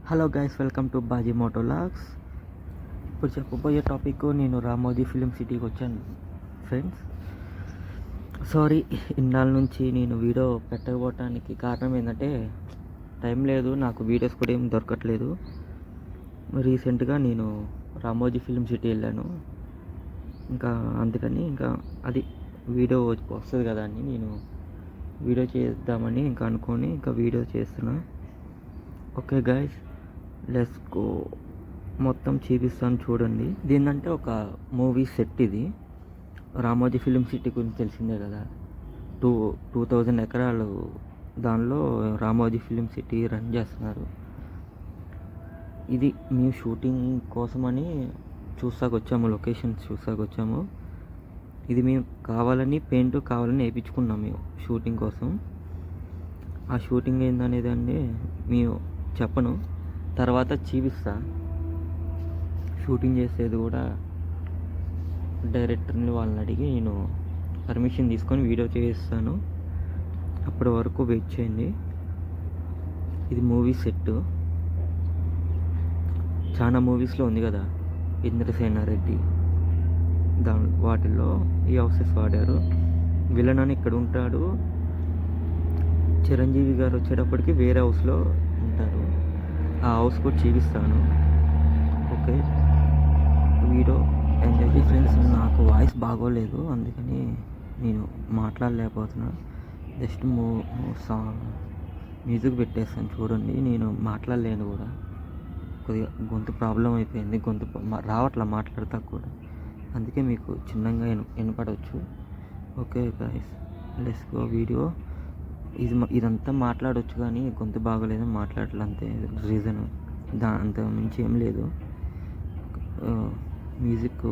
Hello guys, welcome to Baji moto logs. ఇప్పుడు చెప్పబోయే topic, నేను రామోజీ ఫిలిం సిటీకి వచ్చాను ఫ్రెండ్స్. సారీ, ఇన్నాళ్ళ నుంచి నేను వీడియో పెట్టకపోవటానికి కారణం ఏంటంటే టైం లేదు, నాకు వీడియోస్ కూడా ఏం దొరకట్లేదు. రీసెంట్గా నేను రామోజీ ఫిలిం సిటీ వెళ్ళాను, ఇంకా అందుకని ఇంకా అది వీడియో వస్తుంది కదా అని నేను వీడియో చేద్దామని ఇంకా అనుకొని ఇంకా వీడియో చేస్తున్నా. Okay guys, let's go. మొత్తం చూపిస్తాను చూడండి. దీన్నంటే ఒక మూవీ సెట్ ఇది. రామోజీ ఫిలిం సిటీ గురించి తెలిసిందే కదా, 2000 ఎకరాలు దానిలో రామోజీ ఫిలిం సిటీ రన్ చేస్తున్నారు. ఇది మేము షూటింగ్ కోసమని చూసాకొచ్చాము, లొకేషన్స్ చూసాకొచ్చాము. ఇది మేము పెయింట్ కావాలని వేయించుకున్నాం మేము షూటింగ్ కోసం. ఆ షూటింగ్ ఏందనేది అండి మేము చెప్పను, తర్వాత చూపిస్తా. షూటింగ్ చేసేది కూడా డైరెక్టర్ని వాళ్ళని అడిగి నేను పర్మిషన్ తీసుకొని వీడియో చేస్తాను. అప్పటి వరకు వెయిట్ చేయండి. ఇది మూవీ సెట్, చాలా మూవీస్లో ఉంది కదా, ఇంద్రసేనారెడ్డి వాటిల్లో ఈ హౌసెస్ వాడారు. విలన్ అని ఇక్కడ ఉంటాడు, చిరంజీవి గారు వచ్చేటప్పటికి వేరే హౌస్లో ఉంటారు. ఆ హౌస్ కూడా చూపిస్తాను. ఓకే, వీడియో ఎంజాయ్ చేయండి ఫ్రెండ్స్. నాకు వాయిస్ బాగోలేదు, అందుకని నేను మాట్లాడలేకపోతున్నా. జస్ట్ మ్యూజిక్ పెట్టేస్తాను చూడండి. నేను మాట్లాడలేను కూడా, కొద్దిగా గొంతు ప్రాబ్లం అయిపోయింది, గొంతు రావట్లా మాట్లాడతా కూడా, అందుకే మీకు చిన్నగా వినపడవచ్చు. Okay guys, let's go video. ఇదంతా మాట్లాడవచ్చు కానీ గొంతు బాగోలేదు, మాట్లాడలే, అంతే రీజన్. అంత మించి ఏం లేదు. మ్యూజిక్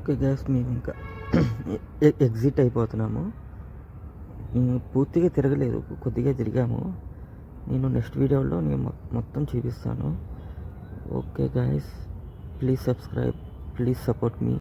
ఓకే గ్యాస్, మేము ఇంకా ఎగ్జిట్ అయిపోతున్నాము. పూర్తిగా తిరగలేదు, కొద్దిగా తిరిగాము. నేను నెక్స్ట్ వీడియోలో నేను మొత్తం చూపిస్తాను. Okay guys, please subscribe, please support me.